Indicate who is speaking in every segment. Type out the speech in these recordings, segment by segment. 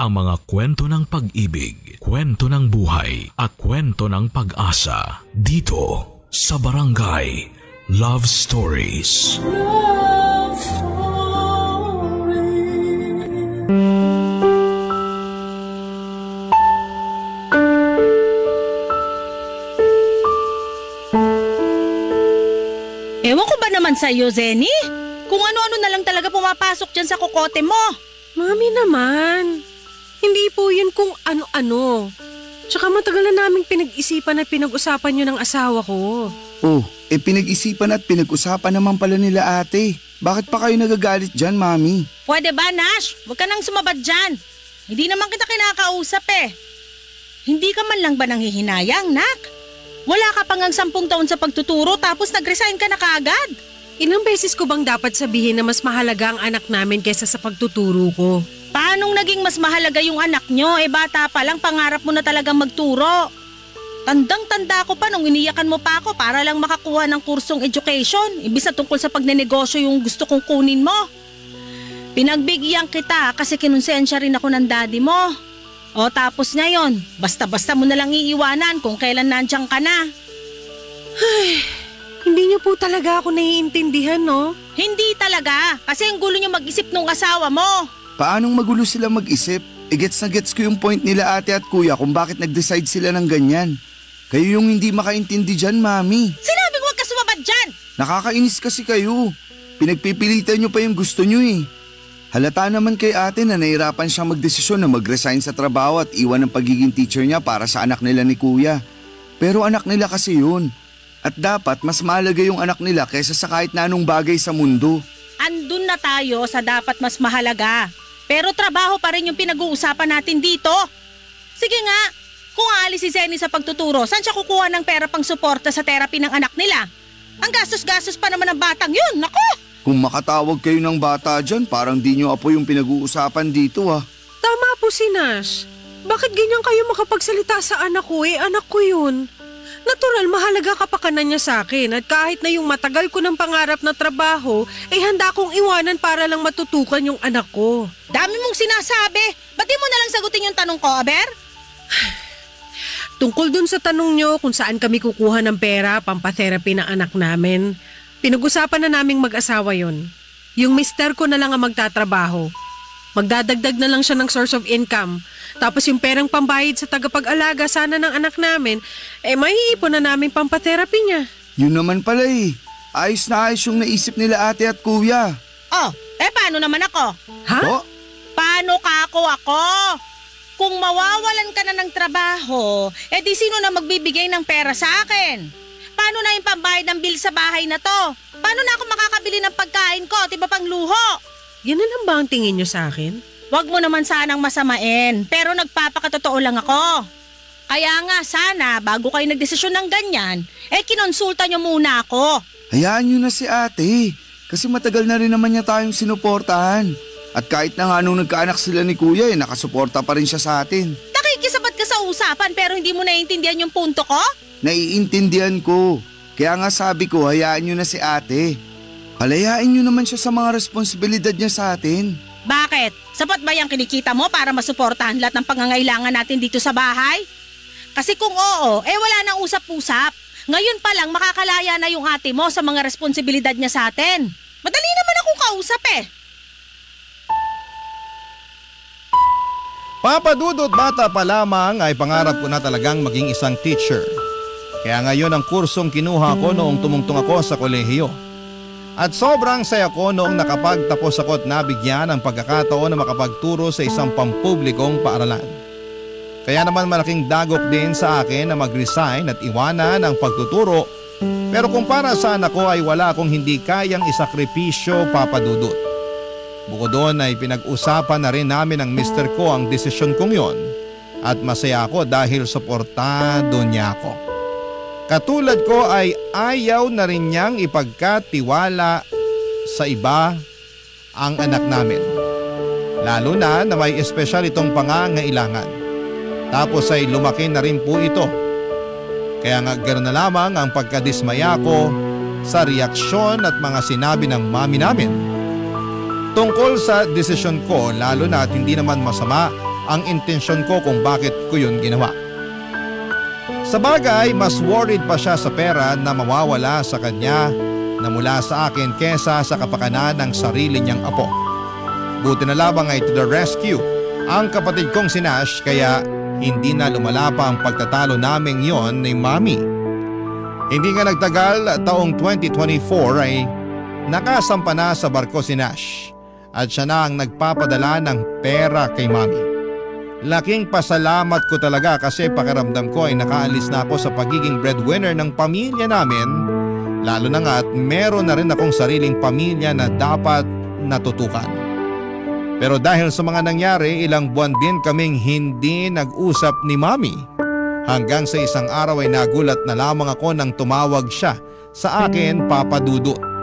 Speaker 1: Ang mga kwento ng pag-ibig, kwento ng buhay, at kwento ng pag-asa dito sa Barangay Love Stories. Love Stories.
Speaker 2: Ewan ko ba naman sa iyo, Zenny? Kung ano-ano na lang talaga pumapasok dyan sa kokote mo.
Speaker 3: Mami naman, hindi po yun kung ano-ano. Tsaka matagal na naming pinag-isipan at pinag-usapan yun ng asawa ko.
Speaker 4: Oh, pinag-isipan at pinag-usapan naman pala nila ate. Bakit pa kayo nagagalit dyan, Mami?
Speaker 2: Pwede ba, Nash? Huwag ka nang sumabad dyan. Hindi naman kita kinakausap eh. Hindi ka man lang ba nanghihinayang, Nak? Wala ka pang 10 taon sa pagtuturo tapos nag-resign ka na kaagad.
Speaker 3: Ilang beses ko bang dapat sabihin na mas mahalaga ang anak namin kaysa sa pagtuturo ko?
Speaker 2: Paanong naging mas mahalaga yung anak nyo? Bata pa lang, pangarap mo na talagang magturo. Tandang-tanda ko pa nung iniyakan mo pa ako para lang makakuha ng kursong education. Ibig sa tungkol sa pagnenegosyo yung gusto kong kunin mo. Pinagbigyan kita kasi kinonsensya rin ako ng daddy mo. O tapos ngayon, basta-basta mo na lang iiwanan kung kailan nandiyan ka na.
Speaker 3: Ay, hindi niyo po talaga ako naiintindihan, no?
Speaker 2: Hindi talaga, kasi ang gulo niyo mag-isip nung asawa mo.
Speaker 4: Paanong magulo sila mag-isip? Gets na gets ko yung point nila ate at kuya kung bakit nag-decide sila ng ganyan. Kayo yung hindi makaintindi dyan, Mami.
Speaker 2: Sinabing huwag ka sumabad dyan!
Speaker 4: Nakakainis kasi kayo. Pinagpipilitan nyo pa yung gusto nyo eh. Halata naman kay ate na nahirapan siyang magdesisyon na mag-resign sa trabaho at iwan ang pagiging teacher niya para sa anak nila ni kuya. Pero anak nila kasi yun. At dapat mas mahalaga yung anak nila kaysa sa kahit na anong bagay sa mundo.
Speaker 2: Andun na tayo sa dapat mas mahalaga. Pero trabaho pa rin yung pinag-uusapan natin dito. Sige nga, kung aalis si Zenny sa pagtuturo, saan siya kukuha ng pera pang suporta sa therapy ng anak nila? Ang gastos-gastos pa naman ng batang yun, naku!
Speaker 4: Kung makatawag kayo ng bata dyan, parang di nyo apo yung pinag-uusapan dito ah.
Speaker 3: Tama po si Nash. Bakit ganyan kayo makapagsalita sa anak ko anak ko yun. Natural, mahalaga kapakanan niya sa akin at kahit na yung matagal ko ng pangarap na trabaho, handa kong iwanan para lang matutukan yung anak ko.
Speaker 2: Dami mong sinasabi. Ba't di mo nalang sagutin yung tanong ko, Aber?
Speaker 3: Tungkol dun sa tanong nyo kung saan kami kukuha ng pera pampatherapy ng anak namin, pinag-usapan na naming mag-asawa yon. Yung mister ko na lang ang magtatrabaho. Magdadagdag na lang siya ng source of income. Tapos yung perang pambayad sa tagapag-alaga sana ng anak namin, maiipon na namin pampatherapy niya.
Speaker 4: Yun naman pala eh. Ayos na ayos yung naisip nila ate at kuya.
Speaker 2: Oh, paano naman ako?
Speaker 3: Ha?
Speaker 4: Oh?
Speaker 2: Paano ka ako? Kung mawawalan ka na ng trabaho, di sino na magbibigay ng pera sa akin? Paano na yung pambayad ng bill sa bahay na to? Paano na ako makakabili ng pagkain ko, tiba pang luho?
Speaker 3: Yan na lang ba ang tingin nyo sa akin?
Speaker 2: Huwag mo naman sanang masamain, pero nagpapakatotoo lang ako. Kaya nga sana, bago kayo nagdesisyon ng ganyan, kinonsulta nyo muna ako.
Speaker 4: Hayaan nyo na si ate. Kasi matagal na rin naman niya tayong sinuportahan. At kahit na nga nung nagkaanak sila ni kuya, nakasuporta pa rin siya sa atin.
Speaker 2: Nakikisabat ka sa usapan pero hindi mo naiintindihan yung punto ko?
Speaker 4: Naiintindihan ko. Kaya nga sabi ko, hayaan nyo na si ate. Palayain nyo naman siya sa mga responsibilidad niya sa atin.
Speaker 2: Bakit? Sapat ba yung kinikita mo para masuportahan lahat ng pangangailangan natin dito sa bahay? Kasi kung oo, wala nang usap-usap. Ngayon pa lang makakalaya na yung ate mo sa mga responsibilidad niya sa atin. Madali naman akong kausap
Speaker 5: Papa Dudut, bata pa lamang ay pangarap ko na talagang maging isang teacher. Kaya ngayon ang kursong kinuha ko noong tumungtong ako sa kolehiyo. At sobrang saya ko noong nakapagtapos ako at nabigyan ng pagkakataon na makapagturo sa isang pampublikong paaralan. Kaya naman malaking dagok din sa akin na mag-resign at iwanan ang pagtuturo. Pero kung para sa anak ko ay wala akong hindi kayang isakripisyo, Papa Dudut. Bukod doon ay pinag-usapan na rin namin ng mister ko ang desisyon kong yon. At masaya ako dahil suportado niya ako. Katulad ko ay ayaw na rin niyang ipagkatiwala sa iba ang anak namin. Lalo na may espesyal itong pangangailangan. Tapos ay lumaki na rin po ito. Kaya nga ganoon na lamang ang pagkadismaya ko sa reaksyon at mga sinabi ng mami namin. Tungkol sa desisyon ko, lalo na at hindi naman masama ang intensyon ko kung bakit ko yun ginawa. Sa bagay, mas worried pa siya sa pera na mawawala sa kanya na mula sa akin kesa sa kapakanan ng sarili niyang apo. Buti na labang ay to the rescue ang kapatid kong si Nash kaya hindi na lumala pa ang pagtatalo naming yon ni Mami. Hindi nga nagtagal, taong 2024 ay nakasampa na sa barko si Nash at siya na ang nagpapadala ng pera kay Mami. Laking pasalamat ko talaga kasi pakiramdam ko ay nakaalis na ako sa pagiging breadwinner ng pamilya namin, lalo na nga at meron na rin akong sariling pamilya na dapat natutukan. Pero dahil sa mga nangyari, ilang buwan din kaming hindi nag-usap ni Mami. Hanggang sa isang araw ay nagulat na lamang ako nang tumawag siya sa akin, Papa Dudut.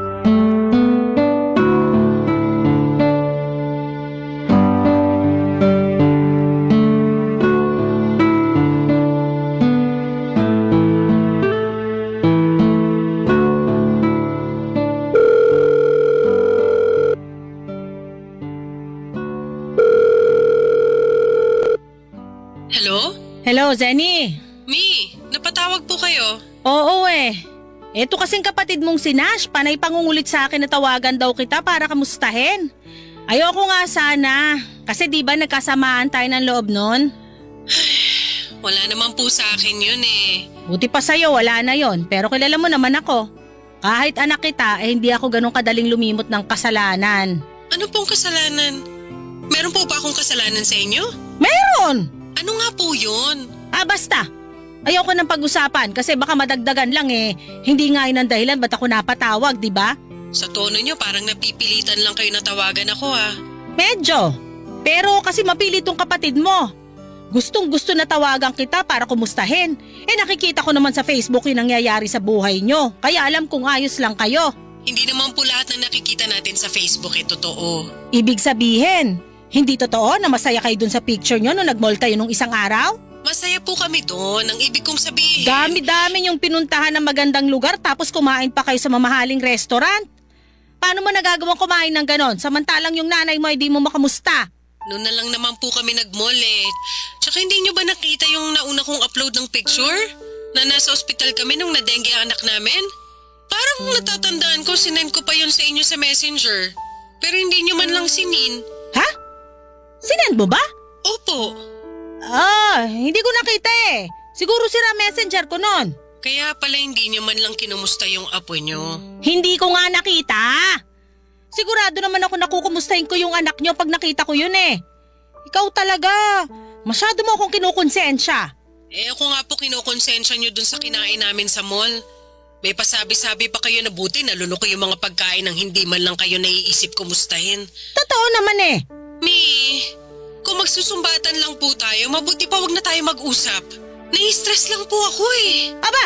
Speaker 2: Hello, Zenny.
Speaker 3: Mi, napatawag po kayo.
Speaker 2: Oo Eto kasing kapatid mong si Nash, panay pangungulit sa akin na tawagan daw kita para kamustahin. Ayoko nga sana, kasi di ba nagkasamaan tayo ng loob nun?
Speaker 3: Wala naman po sa akin yun eh.
Speaker 2: Buti pa sa'yo, wala na yon. Pero kilala mo naman ako. Kahit anak kita, hindi ako ganun kadaling lumimot ng kasalanan.
Speaker 3: Ano pong kasalanan? Meron po ba akong kasalanan sa inyo?
Speaker 2: Meron!
Speaker 3: Ano nga po yun?
Speaker 2: Basta. Ayoko nang pag-usapan kasi baka madagdagan lang Hindi nga yun ang dahilan ba't ako napatawag, di ba?
Speaker 3: Sa tono nyo parang napipilitan lang kayo na tawagan ako
Speaker 2: Medyo. Pero kasi mapilit tong kapatid mo. Gustong-gusto na tawagan kita para kumustahin. Nakikita ko naman sa Facebook yung nangyayari sa buhay nyo. Kaya alam kong ayos lang kayo.
Speaker 3: Hindi naman po lahat na nakikita natin sa Facebook totoo.
Speaker 2: Ibig sabihin, hindi totoo na masaya kayo dun sa picture nyo nung nag-mall kayo nung isang araw?
Speaker 3: Masaya po kami doon. Ang ibig kong sabihin.
Speaker 2: Dami-dami yung pinuntahan ng magandang lugar tapos kumain pa kayo sa mamahaling restaurant. Paano mo nagagawang kumain ng ganon samantalang yung nanay mo ay di mo makamusta?
Speaker 3: Noon na lang naman po kami nag-mall Tsaka hindi nyo ba nakita yung nauna kong upload ng picture? Na nasa ospital kami nung na-dengue ang anak namin? Parang natatandaan ko, sinend ko pa yun sa inyo sa messenger. Pero hindi nyo man lang sinin.
Speaker 2: Ha? Sinend mo ba?
Speaker 3: Opo.
Speaker 2: Hindi ko nakita Siguro sira messenger ko nun.
Speaker 3: Kaya pala hindi nyo man lang kinumusta yung apo nyo.
Speaker 2: Hindi ko nga nakita. Sigurado naman ako nakukumustahin ko yung anak nyo pag nakita ko yun Ikaw talaga. Masyado mo akong kinukonsensya.
Speaker 3: Ako nga po kinukonsensya nyo dun sa kinain namin sa mall. May pasabi-sabi pa kayo na buti nalunok ko yung mga pagkain ng hindi man lang kayo naiisip kumustahin.
Speaker 2: Totoo naman
Speaker 3: Mi, kung magsusumbatan lang po tayo, mabuti pa wag na tayo mag-usap. Nai-stress lang po ako
Speaker 2: Aba,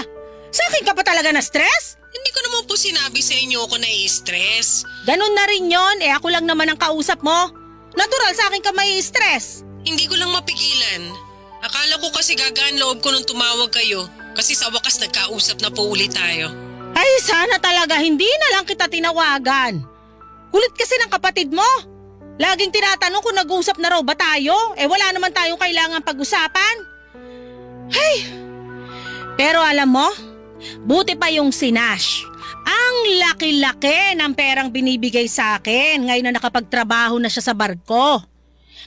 Speaker 2: sa akin ka pa talaga na-stress?
Speaker 3: Hindi ko naman po sinabi sa inyo ako nai-stress.
Speaker 2: Ganun na rin yon ako lang naman ang kausap mo. Natural sa akin ka may stress.
Speaker 3: Hindi ko lang mapigilan. Akala ko kasi gagaan loob ko nung tumawag kayo kasi sa wakas nagkausap na po ulit tayo.
Speaker 2: Ay sana talaga hindi na lang kita tinawagan. Kulit kasi ng kapatid mo. Laging tinatanong kung nag-usap na raw ba tayo? Wala naman tayong kailangan pag-usapan. Pero alam mo, buti pa yung si Nash. Ang laki-laki ng perang binibigay sa akin ngayon na nakapagtrabaho na siya sa barko.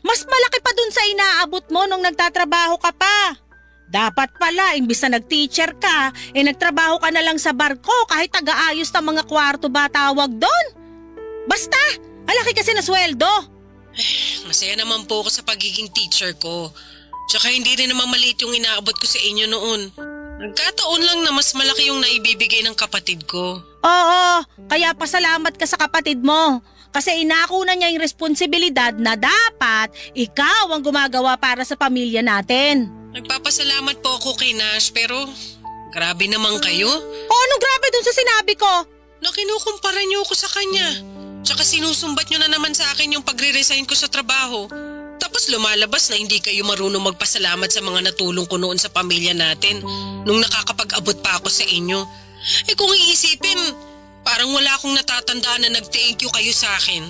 Speaker 2: Mas malaki pa dun sa inaabot mo nung nagtatrabaho ka pa. Dapat pala, imbis na nag-teacher ka, nagtrabaho ka na lang sa barko kahit taga-ayos ng mga kwarto ba tawag doon. Basta, alaki kasi na sweldo.
Speaker 3: Masaya naman po ako sa pagiging teacher ko. Tsaka hindi rin naman maliit yung inaabot ko sa inyo noon. Nagkataon lang na mas malaki yung naibibigay ng kapatid ko.
Speaker 2: Oo, kaya pasalamat ka sa kapatid mo. Kasi inako na niya yung responsibilidad na dapat ikaw ang gumagawa para sa pamilya natin.
Speaker 3: Nagpapasalamat po ako kay Nash pero grabe naman kayo.
Speaker 2: Anong grabe dun sa sinabi ko?
Speaker 3: Na kinukumpara niyo ako sa kanya. Tsaka sinusumbat niyo na naman sa akin yung pagre-resign ko sa trabaho. Tapos lumalabas na hindi kayo marunong magpasalamat sa mga natulong ko noon sa pamilya natin nung nakakapag-abot pa ako sa inyo. Kung iisipin, parang wala akong natatandaan na nag-thank you kayo sa akin.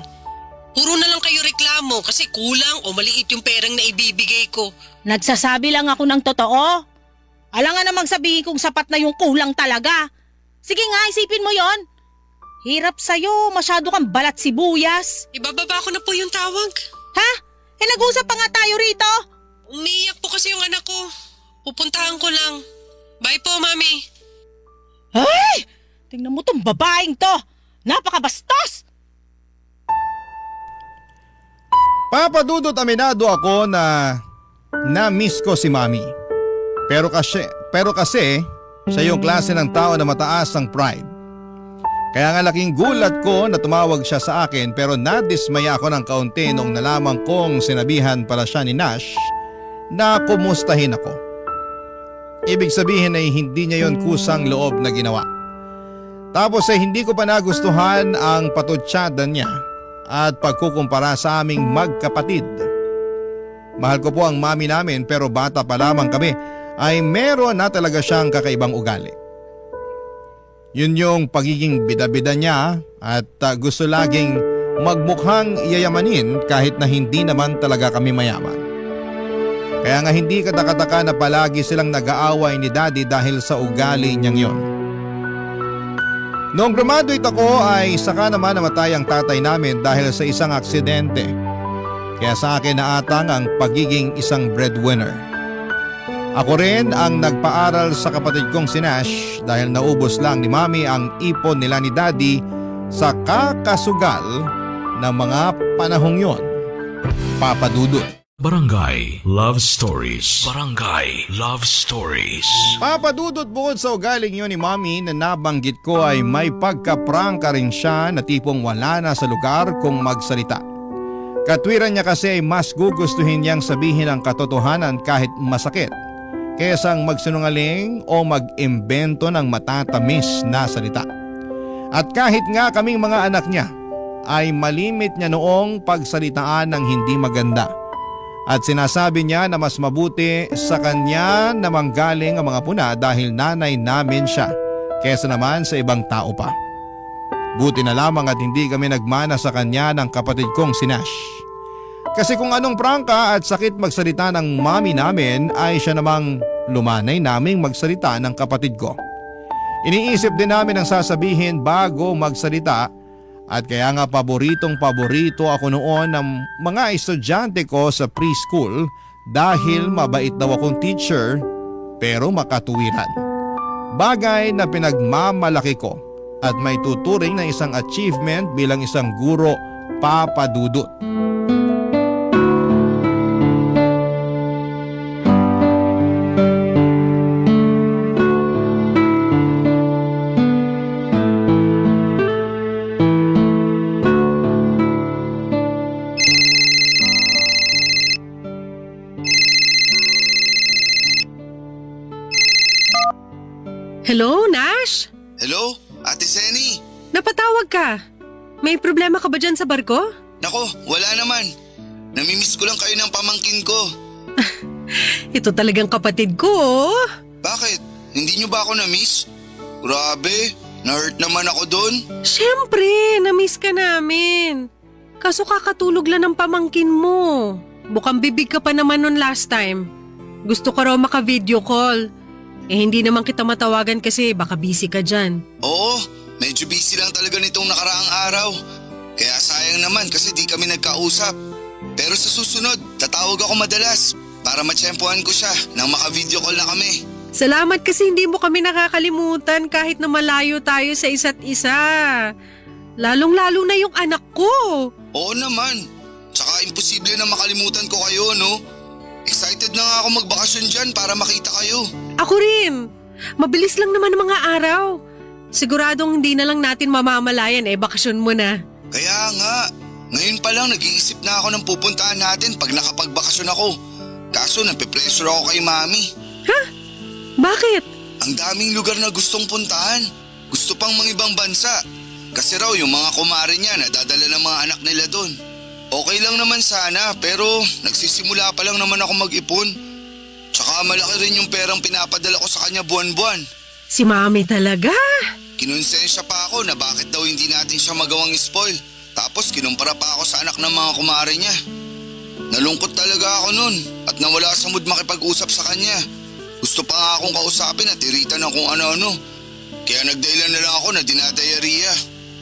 Speaker 3: Puro na lang kayo reklamo kasi kulang o maliit yung perang na ibibigay ko.
Speaker 2: Nagsasabi lang ako ng totoo. Alangan namang sabihin kung sapat na yung kulang talaga. Sige nga, isipin mo yon. Hirap sa'yo, masyado kang balat sibuyas.
Speaker 3: Ibababa ko na po yung tawag.
Speaker 2: Ha? Nag-usap pa nga tayo rito.
Speaker 3: Umiiyak po kasi yung anak ko. Pupuntahan ko lang. Bye po, Mami.
Speaker 2: Ay! Tingnan mo tong babaeng to. Napakabastos!
Speaker 5: Papadudot aminado ako na na-miss ko si Mami. Pero kasi siya yung klase ng tao na mataas ang pride. Kaya nga laking gulat ko na tumawag siya sa akin pero nadismaya ako ng kaunti nung nalaman kong sinabihan pala siya ni Nash na kumustahin ako. Ibig sabihin ay hindi niya yon kusang loob na ginawa. Tapos ay hindi ko pa nagustuhan ang patutsyada niya at pagkukumpara sa aming magkapatid. Mahal ko po ang mami namin pero bata pa lamang kami ay meron na talaga siyang kakaibang ugali. Yun yung pagiging bida-bida niya at gusto laging magmukhang yayamanin kahit na hindi naman talaga kami mayaman. Kaya nga hindi katakataka na palagi silang nag-aaway ni Daddy dahil sa ugali niyang yon. Noong graduate ako ay saka naman namatay ang tatay namin dahil sa isang aksidente. Kaya sa akin naatang ang pagiging isang breadwinner. Ako rin ang nagpaaral sa kapatid kong si Nash dahil naubos lang ni Mami ang ipon nila ni Daddy sa kakasugal ng mga panahong yon. Papadudot.
Speaker 1: Barangay Love Stories. Barangay Love Stories.
Speaker 5: Papadudot, bukod sa ugaling yun ni Mami na nabanggit ko ay may pagka-prangka rin siya na tipong wala na sa lugar kung magsalita. Katwiran niya kasi ay mas gugustuhin niyang sabihin ang katotohanan kahit masakit kaysa magsinungaling o mag-imbento ng matatamis na salita. At kahit nga kaming mga anak niya ay malimit niya noong pagsalitaan ng hindi maganda. At sinasabi niya na mas mabuti sa kanya na manggaling ang mga puna dahil nanay namin siya kaysa naman sa ibang tao pa. Buti na lamang at hindi kami nagmana sa kanya ng kapatid kong si Nash. Kasi kung anong prangka at sakit magsalita ng mami namin ay siya namang lumanay naming magsalita ng kapatid ko. Iniisip din namin ang sasabihin bago magsalita. At kaya nga paboritong-paborito ako noon ng mga estudyante ko sa preschool dahil mabait daw akong teacher pero makatuwiran. Bagay na pinagmamalaki ko at may tuturing na isang achievement bilang isang guro, Papadudot.
Speaker 3: Hello, Nash?
Speaker 4: Hello, Ate Seni.
Speaker 3: Napatawag ka. May problema ka ba dyan sa barko?
Speaker 4: Nako, wala naman. Namimiss ko lang kayo ng pamangkin ko.
Speaker 3: Ito talagang kapatid ko, oh.
Speaker 4: Bakit? Hindi nyo ba ako na-miss? Grabe, na-hurt naman ako doon.
Speaker 3: Siyempre, na-miss ka namin. Kaso kakatulog lang ng pamangkin mo. Bukang bibig ka pa naman nun last time. Gusto ko raw maka-video call. Hindi naman kita matawagan kasi baka busy ka dyan.
Speaker 4: Oo, medyo busy lang talaga nitong nakaraang araw. Kaya sayang naman kasi di kami nagkausap. Pero sa susunod, tatawag ako madalas para matsyempohan ko siya nang maka-video call na kami.
Speaker 3: Salamat kasi hindi mo kami nakakalimutan kahit na malayo tayo sa isa't isa. Lalong-lalo na yung anak ko.
Speaker 4: Oo naman. Tsaka imposible na makalimutan ko kayo, no? Excited na nga ako magbakasyon dyan para makita kayo.
Speaker 3: Ako rin. Mabilis lang naman ang mga araw. Siguradong hindi na lang natin mamamalayan bakasyon mo na.
Speaker 4: Kaya nga, ngayon pa lang nag-iisip na ako ng pupuntahan natin pag nakapagbakasyon ako. Kaso nape-pressure ako kay Mami.
Speaker 3: Ha? Bakit?
Speaker 4: Ang daming lugar na gustong puntahan. Gusto pang mga ibang bansa. Kasi raw yung mga kumare niya nadadala ng mga anak nila doon. Okay lang naman sana pero nagsisimula pa lang naman ako mag-ipon. Tsaka malaki rin yung perang pinapadala ko sa kanya buwan-buwan.
Speaker 3: Si Mami talaga?
Speaker 4: Kinonsensya pa ako na bakit daw hindi natin siya magawang spoil Tapos kinumpara pa ako sa anak ng mga kumare niya. Nalungkot talaga ako nun at nawala sa mood makipag-usap sa kanya. Gusto pa nga akong kausapin at iritan ng kung ano-ano. Kaya nagdahilan na lang ako na dinadayariya.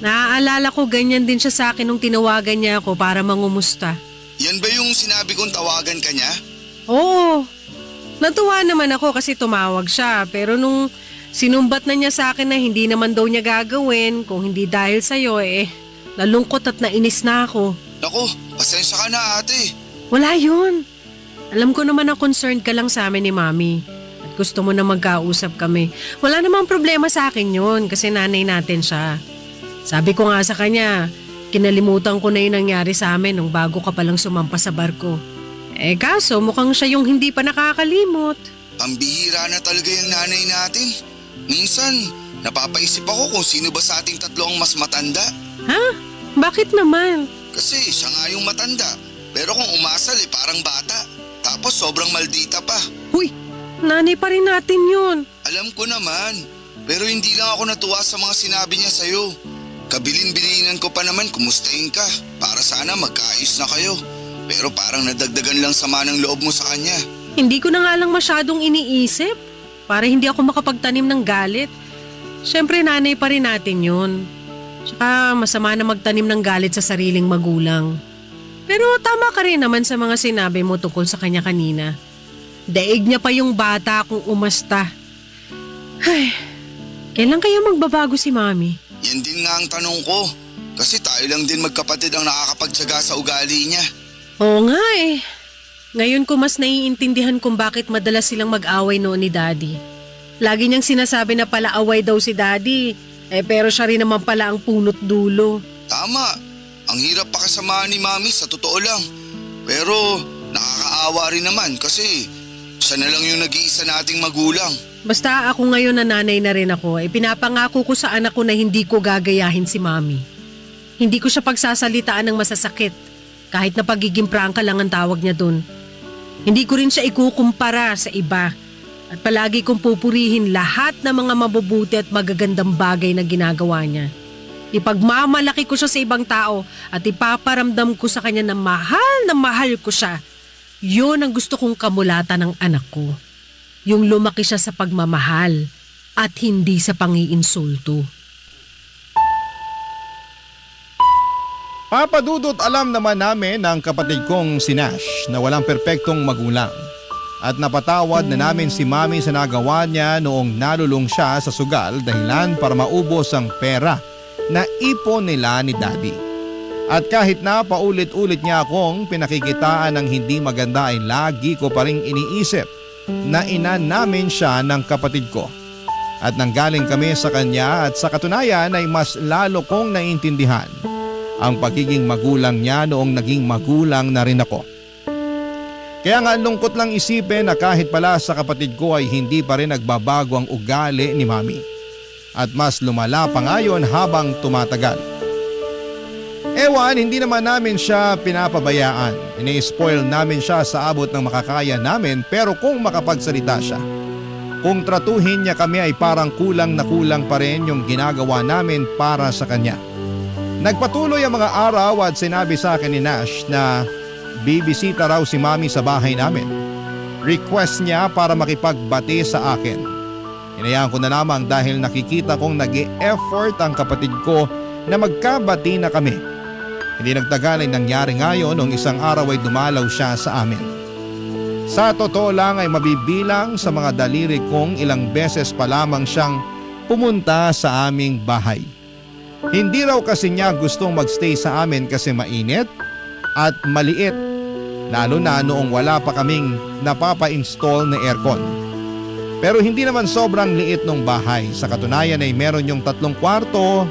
Speaker 3: Naaalala ko ganyan din siya sa akin nung tinawagan niya ako para mangumusta.
Speaker 4: Yan ba yung sinabi kong tawagan ka niya?
Speaker 3: Oo. Natuwa naman ako kasi tumawag siya pero nung sinumbat na niya sa akin na hindi naman daw niya gagawin kung hindi dahil sa'yo nalungkot at nainis na ako.
Speaker 4: Naku, pasensya ka na ate.
Speaker 3: Wala yun. Alam ko naman na concerned ka lang sa amin ni Mami. At gusto mo na magkausap kami. Wala namang problema sa akin yun kasi nanay natin siya. Sabi ko nga sa kanya, kinalimutan ko na yung nangyari sa amin nung bago ka palang sumampa sa barko. Kaso mukhang siya yung hindi pa nakakalimot.
Speaker 4: Ang bihira na talaga yung nanay natin. Minsan, napapaisip ako kung sino ba sa ating tatlo ang mas matanda.
Speaker 3: Ha? Bakit naman?
Speaker 4: Kasi siya nga yung matanda. Pero kung umasal parang bata. Tapos sobrang maldita pa.
Speaker 3: Huy, nanay pa rin natin yun.
Speaker 4: Alam ko naman. Pero hindi lang ako natuwa sa mga sinabi niya sa'yo. Kabilin-bilinan ko pa naman kumustahin ka. Para sana magkaayos na kayo. Pero parang nadagdagan lang sama ng loob mo sa kanya.
Speaker 3: Hindi ko na nga lang masyadong iniisip. Para hindi ako makapagtanim ng galit. Siyempre nanay pa rin natin yun. Tsaka masama na magtanim ng galit sa sariling magulang. Pero tama ka rin naman sa mga sinabi mo tungkol sa kanya kanina. Daig niya pa yung bata kung umasta. Ay, kailan kaya magbabago si Mami?
Speaker 4: Yan din nga ang tanong ko. Kasi tayo lang din magkapatid ang nakakapagtsaga sa ugali niya.
Speaker 3: Oo nga Ngayon ko mas naiintindihan kung bakit madalas silang mag-away noon ni Daddy. Lagi niyang sinasabi na pala away daw si Daddy. Pero siya rin naman pala ang punot dulo.
Speaker 4: Tama. Ang hirap pakisamahan ni Mami sa totoo lang. Pero nakakaawa rin naman kasi siya na lang yung nag-iisa nating magulang.
Speaker 3: Basta ako ngayon na nanay na rin ako, pinapangako ko sa anak ko na hindi ko gagayahin si Mami. Hindi ko siya pagsasalitaan ng masasakit kahit na pagiging prangka lang ang tawag niya dun. Hindi ko rin siya ikukumpara sa iba at palagi kong pupurihin lahat ng mga mabubuti at magagandang bagay na ginagawa niya. Ipagmamalaki ko siya sa ibang tao at ipaparamdam ko sa kanya na mahal ko siya. Yun ang gusto kong kamulatan ng anak ko. Yung lumaki siya sa pagmamahal at hindi sa pangiinsulto.
Speaker 5: Papa Dudut, alam naman namin ng kapatid kong si Nash na walang perpektong magulang. At napatawad na namin si Mami sa nagawa niya noong nalulung siya sa sugal dahilan para maubos ang pera na ipon nila ni Daddy. At kahit na paulit-ulit niya akong pinakikitaan ng hindi maganda ay lagi ko pa rin iniisip na ina namin siya ng kapatid ko. At nanggaling kami sa kanya at sa katunayan ay mas lalo kong naiintindihan ang pagiging magulang niya noong naging magulang na rin ako. Kaya nga lungkot lang isipin na kahit pala sa kapatid ko ay hindi pa rin nagbabago ang ugali ni Mami. At mas lumala pa ngayon habang tumatagal. Ewan, hindi naman namin siya pinapabayaan. Ini-spoil namin siya sa abot ng makakaya namin pero kung makapagsalita siya, kung tratuhin niya kami ay parang kulang na kulang pa rin yung ginagawa namin para sa kanya. Nagpatuloy ang mga araw at sinabi sa akin ni Nash na bibisita raw si Mami sa bahay namin. Request niya para makipagbati sa akin. Hinayaan ko na lamang dahil nakikita kong nag-e-effort ang kapatid ko na magkabati na kami. Hindi nagtagal ay nangyari ngayon noong isang araw ay dumalaw siya sa amin. Sa totoo lang ay mabibilang sa mga daliri kong ilang beses pa lamang siyang pumunta sa aming bahay. Hindi raw kasi niya gustong magstay sa amin kasi mainit at maliit, lalo na noong wala pa kaming napapa-install na aircon. Pero hindi naman sobrang liit ng bahay. Sa katunayan ay meron yung 3 kwarto,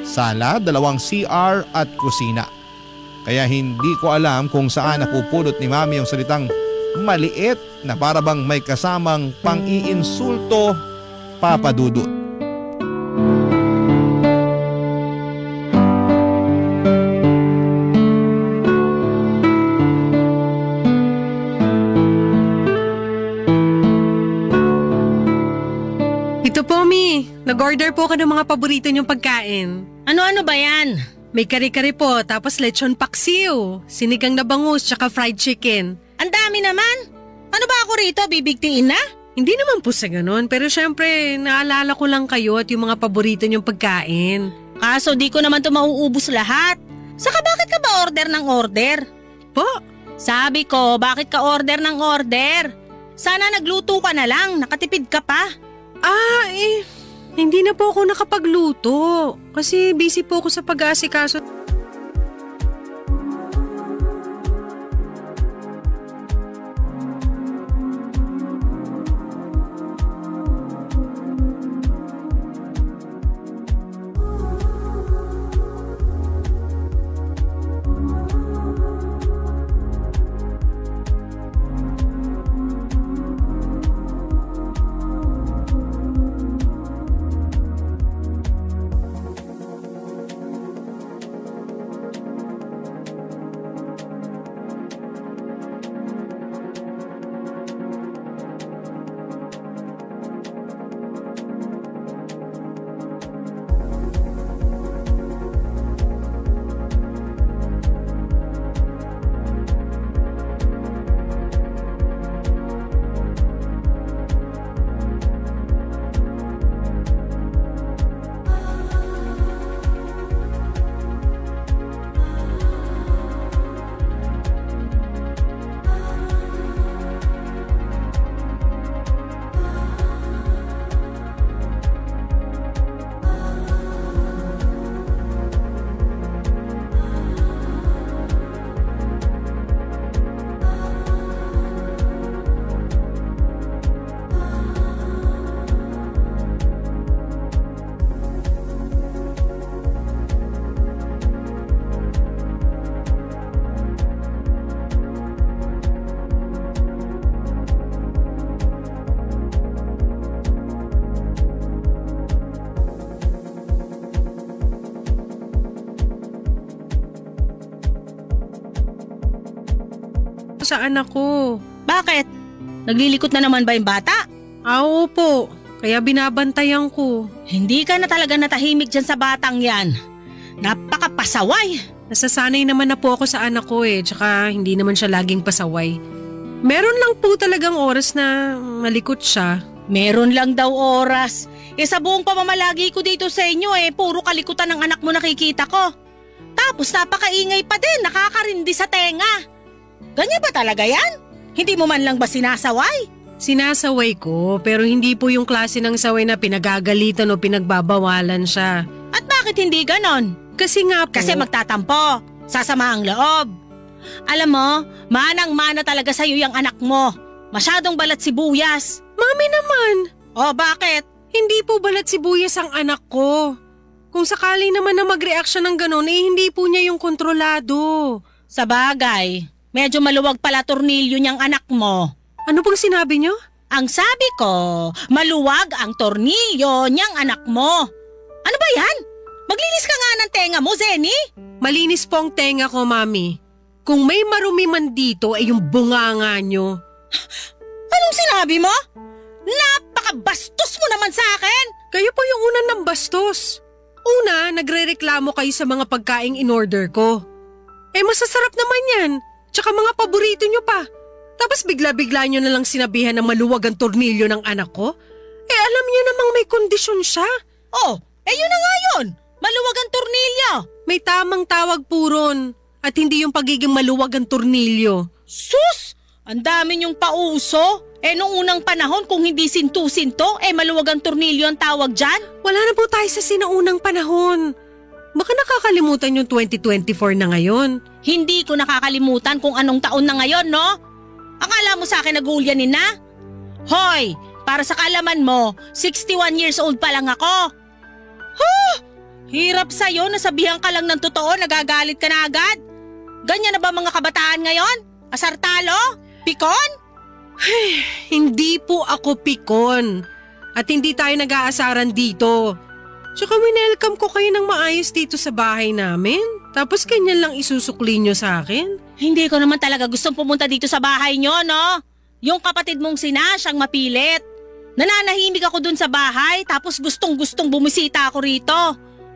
Speaker 5: sala, 2 CR at kusina. Kaya hindi ko alam kung saan napupulot ni Mami yung salitang maliit na parabang may kasamang pang-iinsulto, Papa Dudut.
Speaker 3: Ito po, Mi. Nag-order po ka ng mga paborito niyong pagkain.
Speaker 2: Ano-ano ba yan?
Speaker 3: May kare-kare po, tapos lechon paksiw, sinigang na bangus, tsaka fried chicken.
Speaker 2: Ang dami naman. Ano ba ako rito, bibigtiin na?
Speaker 3: Hindi naman po sa ganun, pero syempre naalala ko lang kayo at yung mga paborito niyong pagkain.
Speaker 2: Kaso di ko naman to mauubos lahat. Saka bakit ka ba order ng order?
Speaker 3: Po?
Speaker 2: Sabi ko, bakit ka order ng order? Sana nagluto ka na lang, nakatipid ka pa.
Speaker 3: Hindi na po ako nakapagluto kasi busy po ako sa pag-aasikaso. Sa anak ko.
Speaker 2: Bakit? Naglilikot na naman ba yung bata?
Speaker 3: Oo, kaya binabantayan ko.
Speaker 2: Hindi ka na talaga natahimik dyan sa batang yan. Napakapasaway.
Speaker 3: Nasasanay naman na po ako sa anak ko tsaka hindi naman siya laging pasaway. Meron lang po talagang oras na malikot siya.
Speaker 2: Meron lang daw oras. Sa buong pamamalagi ko dito sa inyo puro kalikutan ng anak mo nakikita ko. Tapos napakaingay pa din, nakakarindi sa tenga. Ganyan ba talaga yan? Hindi mo man lang ba sinasaway?
Speaker 3: Sinasaway ko, pero hindi po yung klase ng saway na pinagagalitan o pinagbabawalan siya.
Speaker 2: At bakit hindi ganon?
Speaker 3: Kasi nga po.
Speaker 2: Kasi magtatampo, sasama ang loob. Alam mo, manang-mana talaga sa'yo yung anak mo. Masyadong balat sibuyas.
Speaker 3: Mami naman.
Speaker 2: O bakit?
Speaker 3: Hindi po balat sibuyas ang anak ko. Kung sakali naman na mag-react siya ng ganon, hindi po niya yung kontrolado.
Speaker 2: Sa bagay. Medyo maluwag pala tornilyo niyang anak mo.
Speaker 3: Ano pong sinabi niyo?
Speaker 2: Ang sabi ko, maluwag ang tornilyo niyang anak mo. Ano ba yan? Maglinis ka nga ng tenga mo, Zenny.
Speaker 3: Malinis po ang tenga ko, Mami. Kung may marumi man dito ay yung bunganga niyo.
Speaker 2: Anong sinabi mo? Napakabastos mo naman sa akin.
Speaker 3: Kayo po yung una ng bastos. Una, nagre-reklamo kayo sa mga pagkaing in-order ko. Masasarap naman yan. Tsaka mga paborito nyo pa. Tapos bigla-bigla nyo na lang sinabihan na maluwag ang tornilyo ng anak ko? Alam nyo namang may kondisyon siya.
Speaker 2: Oh, yun na nga yun. Maluwag ang tornilyo.
Speaker 3: May tamang tawag po ron. At hindi yung pagiging maluwag ang tornilyo.
Speaker 2: Sus! Ang dami nyong pauso. Nung unang panahon kung hindi sinto-sinto, maluwag ang tornilyo ang tawag dyan.
Speaker 3: Wala na po tayo sa sinaunang panahon. Baka nakakalimutan yung 2024 na ngayon.
Speaker 2: Hindi ko nakakalimutan kung anong taon na ngayon, no? Akala mo sa akin nag-uulyanin na? Hoy, para sa kaalaman mo, 61 years old pa lang ako. Hirap sa'yo, nasabihan ka lang ng totoo, nagagalit ka na agad. Ganyan na ba mga kabataan ngayon? Asartalo? Pikon?
Speaker 3: Hindi po ako pikon. At hindi tayo nag-aasaran dito. Tsaka winelcome ko kayo ng maayos dito sa bahay namin. Tapos ganyan lang isusukli nyo sa akin.
Speaker 2: Hindi ko naman talaga gustong pumunta dito sa bahay nyo, no? Yung kapatid mong siyang mapilit. Nananahimik ako dun sa bahay tapos gustong-gustong bumisita ako rito.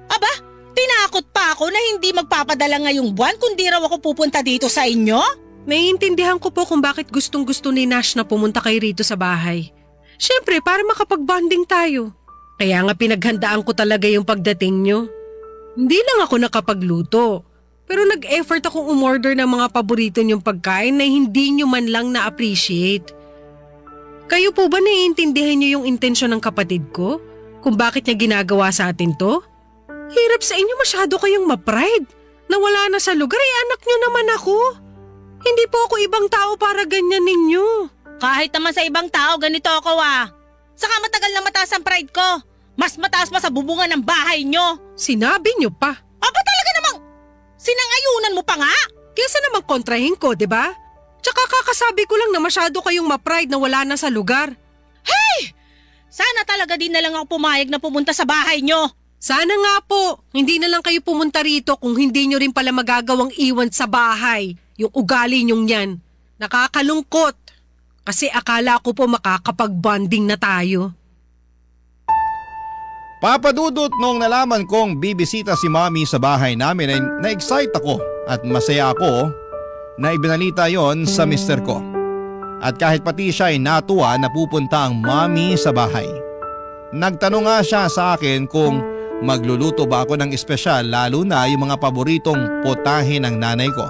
Speaker 2: Aba, Tinakot pa ako na hindi magpapadala ngayong buwan kundi raw ako pupunta dito sa inyo?
Speaker 3: Naiintindihan ko po kung bakit gustong-gusto ni Nash na pumunta kayo rito sa bahay. Siyempre, para makapag-bonding tayo. Kaya nga pinaghandaan ko talaga yung pagdating nyo. Hindi lang ako nakapagluto, pero nag-effort akong umorder ng mga paborito nyong pagkain na hindi nyo man lang na-appreciate. Kayo po ba naiintindihan nyo yung intensyon ng kapatid ko? Kung bakit niya ginagawa sa atin to? Hirap sa inyo, masyado kayong ma-pride. Nawala na sa lugar, anak nyo naman ako. Hindi po ako ibang tao para ganyan ninyo.
Speaker 2: Kahit naman sa ibang tao, ganito ako Saka matagal na mataas ang pride ko. Mas mataas pa sa bubungan ng bahay nyo.
Speaker 3: Sinabi nyo pa.
Speaker 2: Aba talaga namang sinangayunan mo pa nga?
Speaker 3: Kesa namang kontrahin ko, di ba? Tsaka kakasabi ko lang na masyado kayong ma-pride na wala na sa lugar.
Speaker 2: Hey! Sana talaga din na lang ako pumayag na pumunta sa bahay nyo.
Speaker 3: Sana nga po, hindi na lang kayo pumunta rito kung hindi nyo rin pala magagawang iwan sa bahay. Yung ugali nyong yan. Nakakalungkot. Kasi akala ko po makakapag-bonding na tayo.
Speaker 5: Papadudot, noong nalaman kong bibisita si Mami sa bahay namin ay na-excite ako at masaya ako na ibinalita yon sa mister ko. At kahit pati siya ay natuwa na pupunta ang Mami sa bahay. Nagtanong nga siya sa akin kung magluluto ba ako ng espesyal lalo na yung mga paboritong putahe ng nanay ko.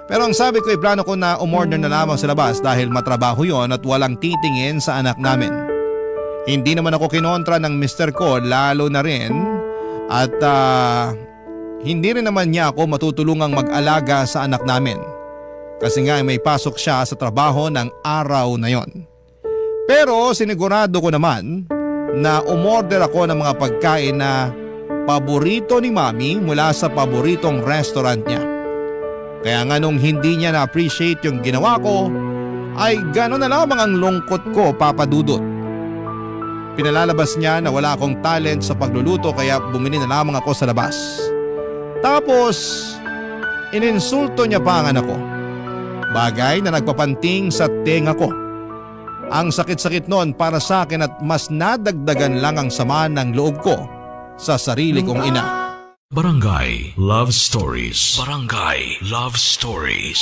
Speaker 5: Pero ang sabi ko ay plano ko na umorder na lamang sa labas dahil matrabaho yon at walang titingin sa anak namin. Hindi naman ako kinontra ng mister ko lalo na rin at hindi rin naman niya ako matutulungang mag-alaga sa anak namin. Kasi nga may pasok siya sa trabaho ng araw na yon. Pero sinigurado ko naman na umorder ako ng mga pagkain na paborito ni Mami mula sa paboritong restaurant niya. Kaya nga nung hindi niya na-appreciate yung ginawa ko, ay gano'n na lamang ang lungkot ko, Papa Dudut. Pinalalabas niya na wala akong talent sa pagluluto kaya bumili na lamang ako sa labas. Tapos, ininsulto niya pa ang anak ko. Bagay na nagpapanting sa tenga ko. Ang sakit-sakit noon para sa akin at mas nadagdagan lang ang sama ng loob ko sa sarili kong ina.
Speaker 1: Barangay Love Stories. Barangay Love Stories.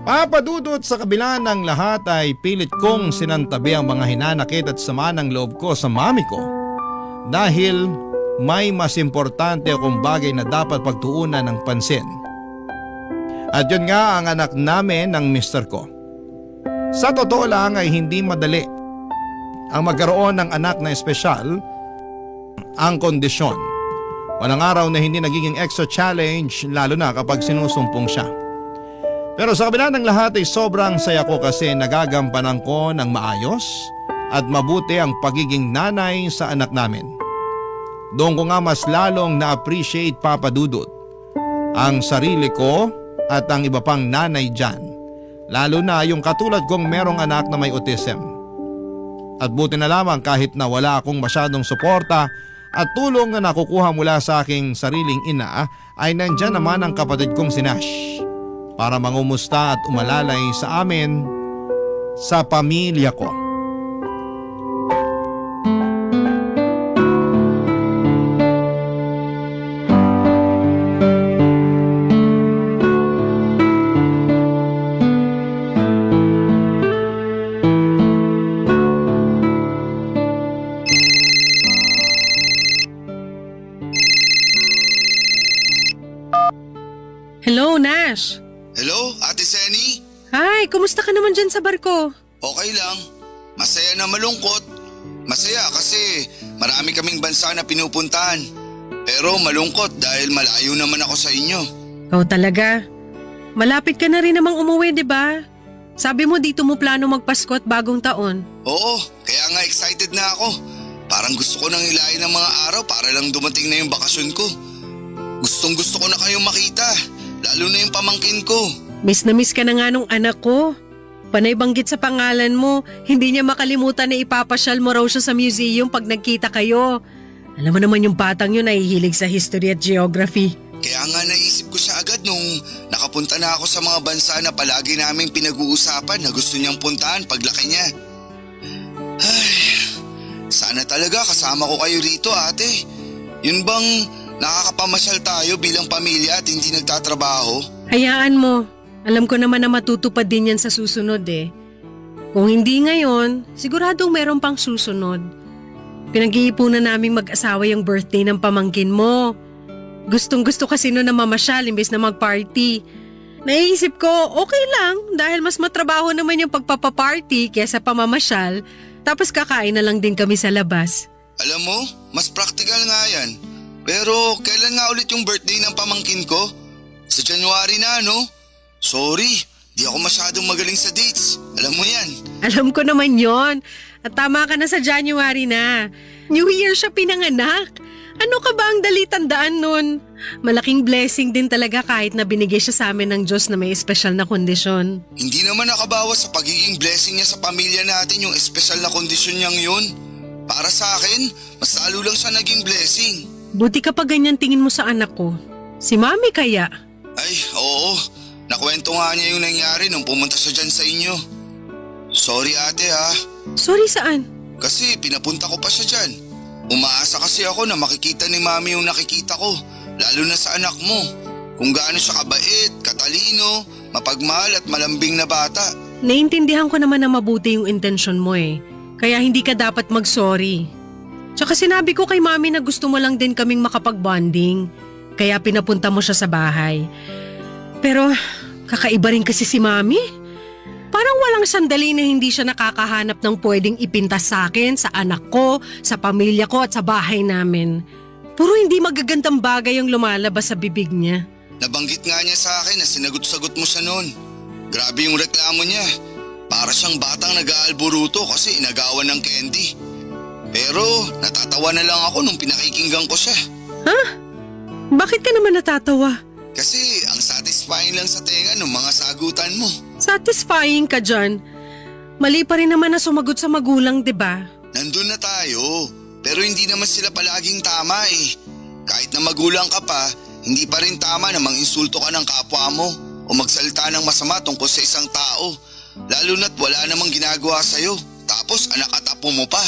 Speaker 5: Papadudot, sa kabila ng lahat ay pilit kong sinantabi ang mga hinanakit at sama ng loob ko sa mami ko dahil may mas importante akong bagay na dapat pagtuunan ng pansin. At yun nga ang anak namin ng mister ko. Sa totoo lang ay hindi madali ang magkaroon ng anak na espesyal. Ang kondisyon, walang araw na hindi nagiging extra challenge lalo na kapag sinusumpong siya. Pero sa kabila ng lahat ay sobrang saya ko kasi nagagampanan ko ng maayos at mabuti ang pagiging nanay sa anak namin. Doon ko nga mas lalong na-appreciate, Papa Dudut, ang sarili ko at ang iba pang nanay dyan. Lalo na yung katulad kong merong anak na may autism. At buti na lamang kahit na wala akong masyadong suporta at tulong na nakukuha mula sa aking sariling ina ay nandyan naman ang kapatid kong si Nash para mangumusta at umalalay sa amin, sa pamilya ko.
Speaker 3: Hello, Nash.
Speaker 4: Hello, Ate Seni?
Speaker 3: Hi, kumusta ka naman dyan sa barko?
Speaker 4: Okay lang. Masaya na malungkot. Masaya kasi marami kaming bansa na pinupuntahan. Pero malungkot dahil malayo naman ako sa inyo.
Speaker 3: Oh, talaga? Malapit ka na rin namang umuwi, di ba? Sabi mo dito mo plano magpasko at bagong taon.
Speaker 4: Oo, kaya nga excited na ako. Parang gusto ko nang hilahin ng mga araw para lang dumating na yung bakasyon ko. Gustong gusto ko na kayong makita, lalo na yung pamangkin ko.
Speaker 3: Miss na miss ka na nga nung anak ko. Panay banggit sa pangalan mo, hindi niya makalimutan na ipapasyal mo raw siya sa museum pag nagkita kayo. Alam mo naman yung batang yun nahihilig sa history at geography.
Speaker 4: Kaya nga naisip ko siya agad nung nakapunta na ako sa mga bansa na palagi naming pinag-uusapan na gusto niyang puntahan paglaki niya. Ay, sana talaga kasama ko kayo rito, ate. Yun bang nakakapamasyal tayo bilang pamilya at hindi nagtatrabaho.
Speaker 3: Hayaan mo. Alam ko naman na matutupad din yan sa susunod eh. Kung hindi ngayon, siguradong meron pang susunod. Pinag-iipunan naming mag-asawa yung birthday ng pamangkin mo. Gustong-gusto kasi noon na mamasyal imbes na mag-party. Naisip ko, okay lang dahil mas matrabaho naman yung pagpapaparty kaysa pamamasyal. Tapos kakain na lang din kami sa labas.
Speaker 4: Alam mo, mas practical nga yan. Pero kailan nga ulit yung birthday ng pamangkin ko? Sa January na, no? Sorry, di ako masyadong magaling sa dates. Alam mo yan.
Speaker 3: Alam ko naman yon. At tama ka na sa January na. New Year siya pinanganak. Ano ka ba ang dali tandaan nun? Malaking blessing din talaga kahit na binigay siya sa amin ng Diyos na may espesyal na kondisyon.
Speaker 4: Hindi naman nakabawas sa pagiging blessing niya sa pamilya natin yung espesyal na kondisyon niyang yun. Para sa akin, mas lalo lang siya naging blessing.
Speaker 3: Buti ka pa ganyan tingin mo sa anak ko. Si Mami kaya?
Speaker 4: Ay, oo. Nakwento nga niya yung nangyari nung pumunta siya dyan sa inyo. Sorry ate ha.
Speaker 3: Sorry saan?
Speaker 4: Kasi pinapunta ko pa siya dyan. Umaasa kasi ako na makikita ni Mami yung nakikita ko. Lalo na sa anak mo. Kung gaano siya kabait, katalino, mapagmahal at malambing na bata.
Speaker 3: Naintindihan ko naman na mabuti yung intensyon mo eh. Kaya hindi ka dapat mag-sorry. Tsaka sinabi ko kay Mami na gusto mo lang din kaming makapag-bonding. Kaya pinapunta mo siya sa bahay. Pero kakaiba rin kasi si Mami. Parang walang sandali na hindi siya nakakahanap ng pwedeng ipintas sa akin, sa anak ko, sa pamilya ko at sa bahay namin. Puro hindi magagandang bagay yung lumalabas sa bibig niya.
Speaker 4: Nabanggit nga niya sa akin na sinagot-sagot mo siya noon. Grabe yung reklamo niya. Para siyang batang nag-aalburuto kasi inagawan ng candy. Pero natatawa na lang ako nung pinakikinggan ko siya.
Speaker 3: Ha? Bakit ka naman natatawa?
Speaker 4: Kasi ang satisfying lang sa tenga ng mga sagutan mo.
Speaker 3: Satisfying ka dyan. Mali pa rin naman na sumagot sa magulang, 'di ba?
Speaker 4: Nandun na tayo. Pero hindi naman sila palaging tama eh. Kahit na magulang ka pa, hindi pa rin tama na manginsulto ka ng kapwa mo o magsalita ng masama tungkol sa isang tao. Lalo na't wala namang ginagawa sa'yo. Tapos anak at apo mo pa.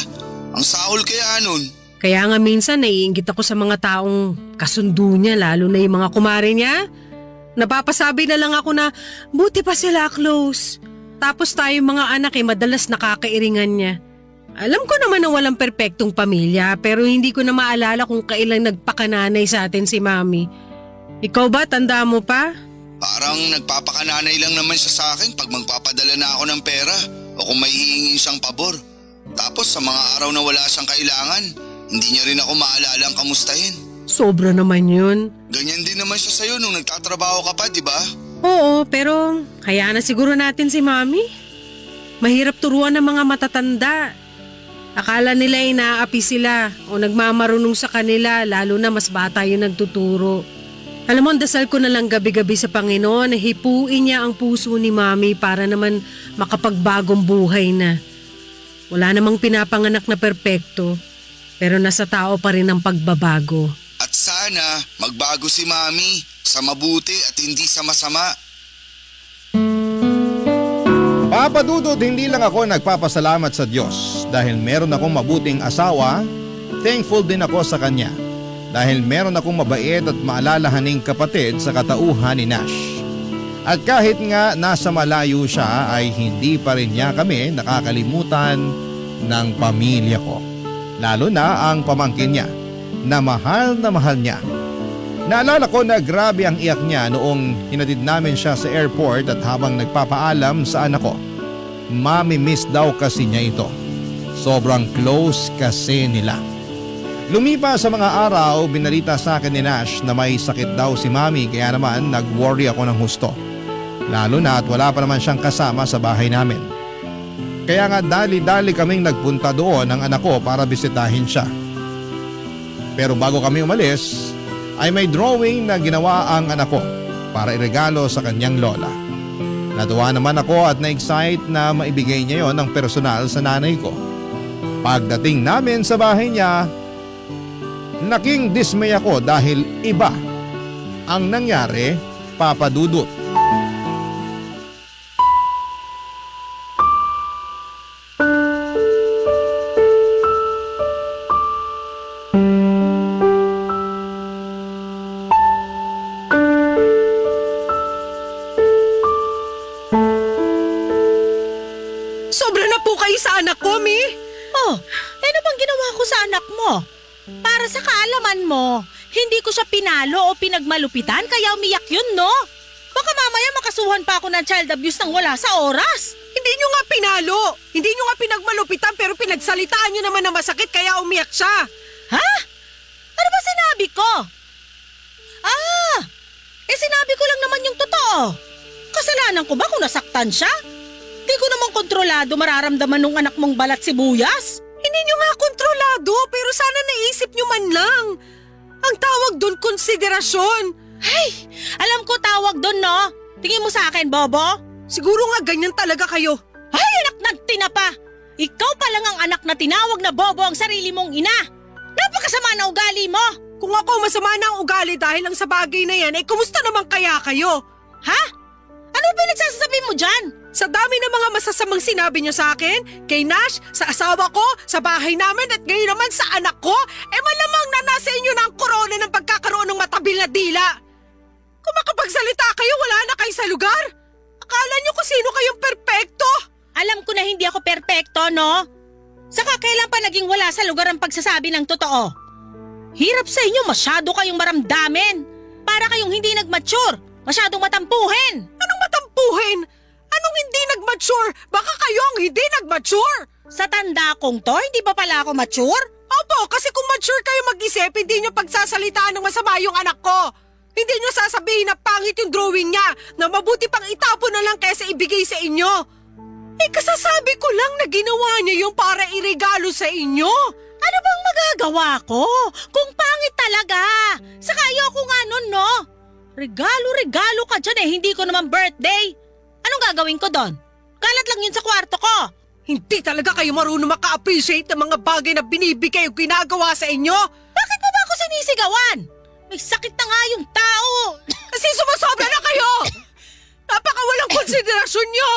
Speaker 4: Ang sahol kaya nun.
Speaker 3: Kaya nga minsan naiinggit ako sa mga taong kasundo niya, lalo na yung mga kumare niya. Napapasabi na lang ako na buti pa sila close. Tapos tayo mga anak madalas nakakairingan niya. Alam ko naman na walang perpektong pamilya pero hindi ko na maalala kung kailan nagpakananay sa atin si Mami. Ikaw ba, tanda mo pa?
Speaker 4: Parang nagpapakananay lang naman siya sa akin pag magpapadala na ako ng pera o kung may hihingin siyang pabor. Tapos sa mga araw na wala siyang kailangan, hindi niya rin ako maalala ang kamustahin.
Speaker 3: Sobra naman yun.
Speaker 4: Ganyan din naman siya sa'yo nung nagtatrabaho ka pa, di ba?
Speaker 3: Oo, pero hayaan na siguro natin si Mami. Mahirap turuan ng mga matatanda. Akala nila inaapi sila o nagmamarunong sa kanila lalo na mas bata yung nagtuturo. Alam mo, dasal ko na lang gabi-gabi sa Panginoon na hipuin niya ang puso ni Mami para naman makapagbagong buhay na. Wala namang pinapanganak na perpekto, pero nasa tao pa rin ang pagbabago.
Speaker 4: At sana magbago si Mami sa mabuti at hindi sa masama.
Speaker 5: Papa Dudut, hindi lang ako nagpapasalamat sa Diyos dahil meron akong mabuting asawa, thankful din ako sa Kanya dahil meron akong mabait at maalalahaning kapatid sa katauhan ni Nash. At kahit nga nasa malayo siya ay hindi pa rin niya kami nakakalimutan ng pamilya ko. Lalo na ang pamangkin niya na mahal niya. Naalala ko na grabe ang iyak niya noong hinatid namin siya sa airport at habang nagpapaalam sa anak ko. Mami-miss daw kasi niya ito. Sobrang close kasi nila. Lumipas sa mga araw, binalita sa akin ni Nash na may sakit daw si Mami kaya naman nag-worry ako ng husto. Lalo na at wala pa naman siyang kasama sa bahay namin. Kaya nga dali-dali kaming nagpunta doon ng anak ko para bisitahin siya. Pero bago kami umalis, ay may drawing na ginawa ang anak ko para iregalo sa kanyang lola. Natuwa naman ako at na-excite na maibigay niya yon ng personal sa nanay ko. Pagdating namin sa bahay niya, naking dismay ako dahil iba ang nangyari, Papa Dudut.
Speaker 3: sa anak ko, Mi?
Speaker 2: Oh, ano bang ginawa ko sa anak mo? Para sa kaalaman mo, hindi ko siya pinalo o pinagmalupitan kaya umiyak yun, no? Baka mamaya makasuhan pa ako ng child abuse nang wala sa oras.
Speaker 3: Hindi nyo nga pinalo. Hindi nyo nga pinagmalupitan pero pinagsalitaan nyo naman na masakit kaya umiyak siya.
Speaker 2: Ha? Ano ba sinabi ko? Sinabi ko lang naman yung totoo. Kasalanan ko ba kung nasaktan siya? Di ko naman kontrolado mararamdaman ng anak mong balat sibuyas.
Speaker 3: Hindi nyo nga kontrolado pero sana naisip nyo man lang. Ang tawag doon konsiderasyon.
Speaker 2: Hey, alam ko tawag doon, no? Tingin mo sa akin, Bobo?
Speaker 3: Siguro nga ganyan talaga kayo.
Speaker 2: Ay, anak ng tinapa! Ikaw pa lang ang anak na tinawag na Bobo ang sarili mong ina. Napakasama na ugali mo.
Speaker 3: Kung ako masama na ang ugali dahil lang sa bagay na yan, kumusta naman kaya kayo?
Speaker 2: Ha? Ano pinagsasasabi mo dyan?
Speaker 3: Sa dami ng mga masasamang sinabi niyo sa akin, kay Nash, sa asawa ko, sa bahay namin at ngayon naman sa anak ko, malamang na nasa inyo na ang korona ng pagkakaroon ng matabil na dila. Kung makapagsalita kayo, wala na kayo sa lugar. Akala niyo kung sino kayong perpekto?
Speaker 2: Alam ko na hindi ako perpekto, no? Saka kailan pa naging wala sa lugar ang pagsasabi ng totoo? Hirap sa inyo, masyado kayong maramdamin. Para kayong hindi nag-mature, masyadong matampuhin.
Speaker 3: Anong matampuhin? Anong hindi nag-mature? Baka kayo ang hindi nag-mature.
Speaker 2: Sa tanda kong to, hindi pa pala ako mature?
Speaker 3: Opo, kasi kung mature kayo mag-isip, hindi nyo pagsasalitaan ng masama yung anak ko. Hindi nyo sasabihin na pangit yung drawing niya, na mabuti pang itapon na lang kaysa ibigay sa inyo. Kasasabi ko lang na ginawa niya yung para iregalo sa inyo.
Speaker 2: Ano bang magagawa ko? Kung pangit talaga. Saka ayoko nga nun, no? Regalo ka dyan hindi ko naman birthday. Anong gagawin ko doon? Kalat lang yun sa kwarto ko.
Speaker 3: Hindi talaga kayo marunong maka-appreciate ng mga bagay na binibigay o ginagawa sa inyo.
Speaker 2: Bakit mo ba ako sinisigawan? May sakit na nga yung tao.
Speaker 3: Kasi sumasobra na kayo. Napakawalang konsiderasyon nyo.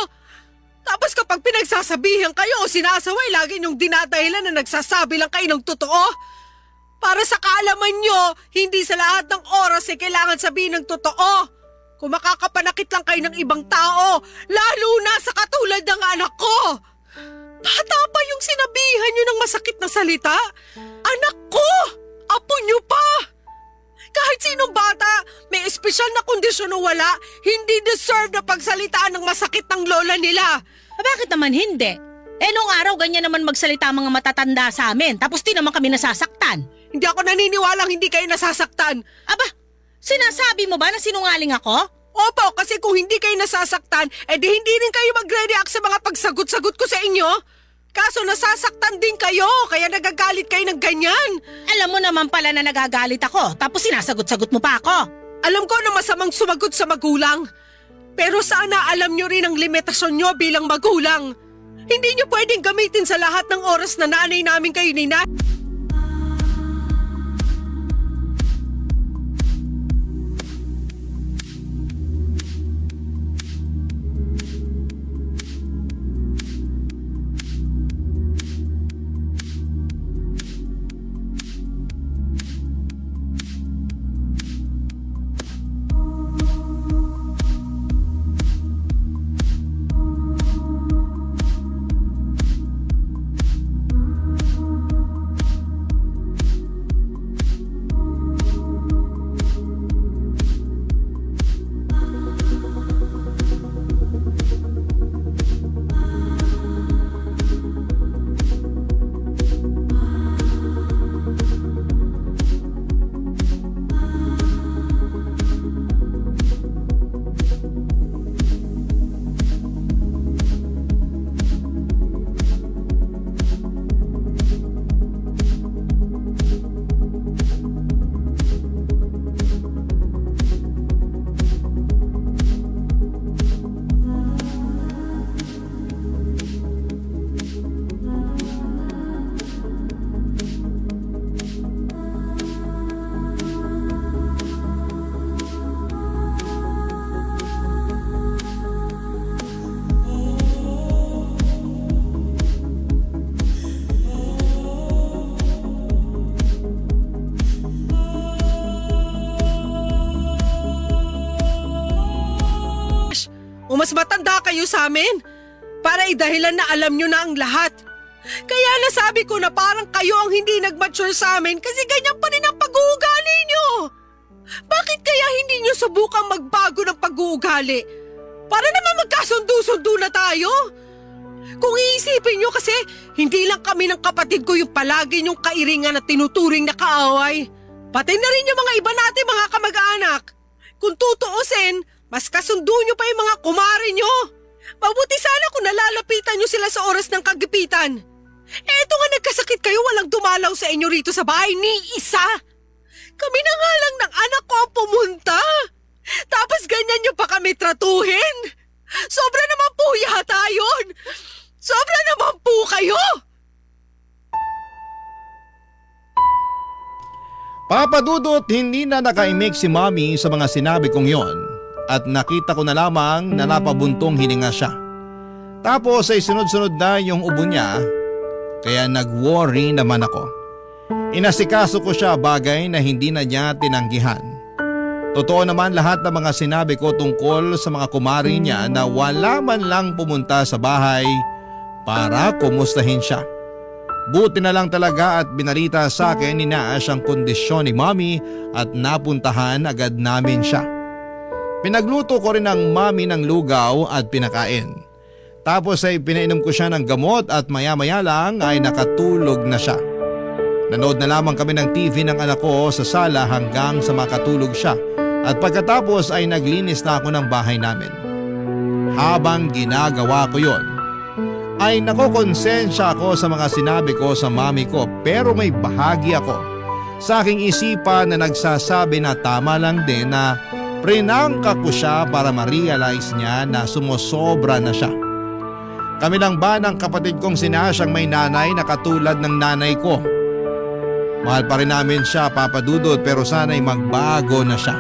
Speaker 3: Tapos kapag pinagsasabihan kayo o sinasaway, lagi niyong dinadahilan na nagsasabi lang kayo ng totoo. Para sa kaalaman nyo, hindi sa lahat ng oras kailangan sabihin ng totoo. Kung makakapanakit lang kayo ng ibang tao, lalo na sa katulad ng anak ko. Bata pa yung sinabihan nyo ng masakit na salita. Anak ko! Apo nyo pa! Kahit sinong bata, may espesyal na kondisyon o wala, hindi deserve na pagsalitaan ng masakit ng lola nila.
Speaker 2: Bakit naman hindi? Nung araw ganyan naman magsalita ang mga matatanda sa amin, tapos di naman kami nasasaktan.
Speaker 3: Hindi ako naniniwalang hindi kayo nasasaktan.
Speaker 2: Aba, sinasabi mo ba na sinungaling ako?
Speaker 3: Opo, kasi kung hindi kayo nasasaktan, di hindi rin kayo magre-react sa mga pagsagot-sagot ko sa inyo. Kaso nasasaktan din kayo, kaya nagagalit kayo ng ganyan.
Speaker 2: Alam mo naman pala na nagagalit ako, tapos sinasagot-sagot mo pa ako.
Speaker 3: Alam ko na masamang sumagot sa magulang. Pero sana alam nyo rin ang limitasyon nyo bilang magulang. Hindi nyo pwedeng gamitin sa lahat ng oras na nanay namin kayo ni Nat. Mas matanda kayo sa amin. para idahilan na alam nyo na ang lahat. Kaya nasabi ko na parang kayo ang hindi nag-mature sa amin kasi ganyan pa rin ang pag-uugali nyo. Bakit kaya hindi nyo subukang magbago ng pag-uugali? Para naman magkasundo-sundo na tayo. Kung iisipin nyo kasi, hindi lang kami ng kapatid ko yung palagi nyong kairingan at tinuturing na kaaway. Pati na rin yung mga iba natin mga kamag-anak. Kung tutuusin, mas kasundo nyo pa yung mga kumare nyo. Mabuti sana kung nalalapitan nyo sila sa oras ng kagipitan. Eto nga nagkasakit kayo, walang dumalaw sa inyo rito sa bahay ni isa. Kami na nga lang ng anak ko ang pumunta. Tapos ganyan nyo pa kami tratuhin. Sobra naman po yata yun. Sobra naman po kayo.
Speaker 5: Papa Dudut, hindi na nakaimik si Mami sa mga sinabi kong yon at nakita ko na lamang na napabuntong hininga siya. Tapos ay sunod-sunod na yung ubo niya, kaya nag-worry naman ako. Inasikaso ko siya, bagay na hindi na niya tinanggihan. Totoo naman lahat ng mga sinabi ko tungkol sa mga kumari niya na wala man lang pumunta sa bahay para kumustahin siya. Buti na lang talaga at binalita sa akin ni Naash ang kondisyon ni Mami at napuntahan agad namin siya. Pinagluto ko rin ang Mami ng lugaw at pinakain. Tapos ay pinainom ko siya ng gamot at maya-maya lang ay nakatulog na siya. Nanood na lamang kami ng TV ng anak ko sa sala hanggang sa makatulog siya at pagkatapos ay naglinis na ako ng bahay namin. Habang ginagawa ko yon, ay nakokonsensya ako sa mga sinabi ko sa mami ko, pero may bahagi ako sa aking isipan na nagsasabi na tama lang din na prinangka ko siya para ma-realize niya na sumosobra na siya. Kami lang ba ng kapatid kong si Nash ang may nanay na katulad ng nanay ko? Mahal pa rin namin siya, Papa Dudut, pero sana'y magbago na siya.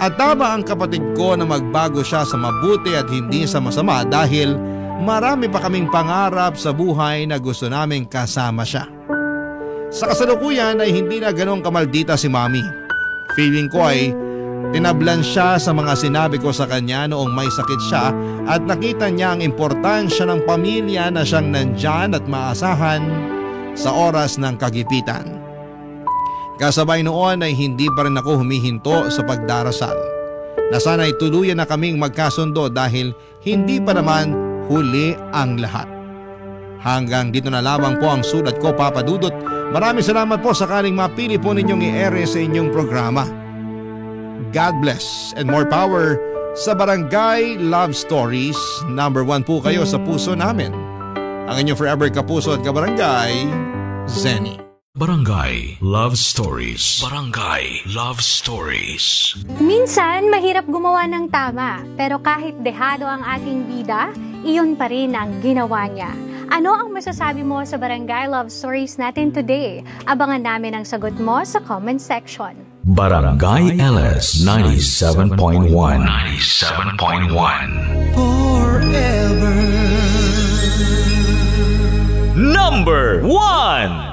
Speaker 5: At tama ang kapatid ko na magbago siya sa mabuti at hindi sa masama dahil marami pa kaming pangarap sa buhay na gusto naming kasama siya. Sa kasalukuyan ay hindi na ganong kamaldita si Mami. Feeling ko ay tinablan siya sa mga sinabi ko sa kanya noong may sakit siya at nakita niya ang importansya ng pamilya na siyang nandyan at maasahan sa oras ng kagipitan. Kasabay noon ay hindi pa rin ako humihinto sa pagdarasal na sana'y tuluyan na kaming magkasundo dahil hindi pa naman huli ang lahat. Hanggang dito na lamang po ang sulat ko, Papa Dudut. Maraming salamat po sakaling mapili po ninyong i-ere sa inyong programa. God bless and more power sa Barangay Love Stories. Number 1 po kayo sa puso namin. Ang inyong forever kapuso at kabarangay, Zenny.
Speaker 1: Barangay Love Stories. Barangay Love Stories.
Speaker 6: Minsan, mahirap gumawa ng tama, pero kahit dehado ang ating bida, iyon pa rin ang ginawa niya. Ano ang masasabi mo sa Barangay Love Stories natin today? Abangan namin ang sagot mo sa comment section.
Speaker 1: Barangay LS 97.1. 97.1 Forever. Number 1.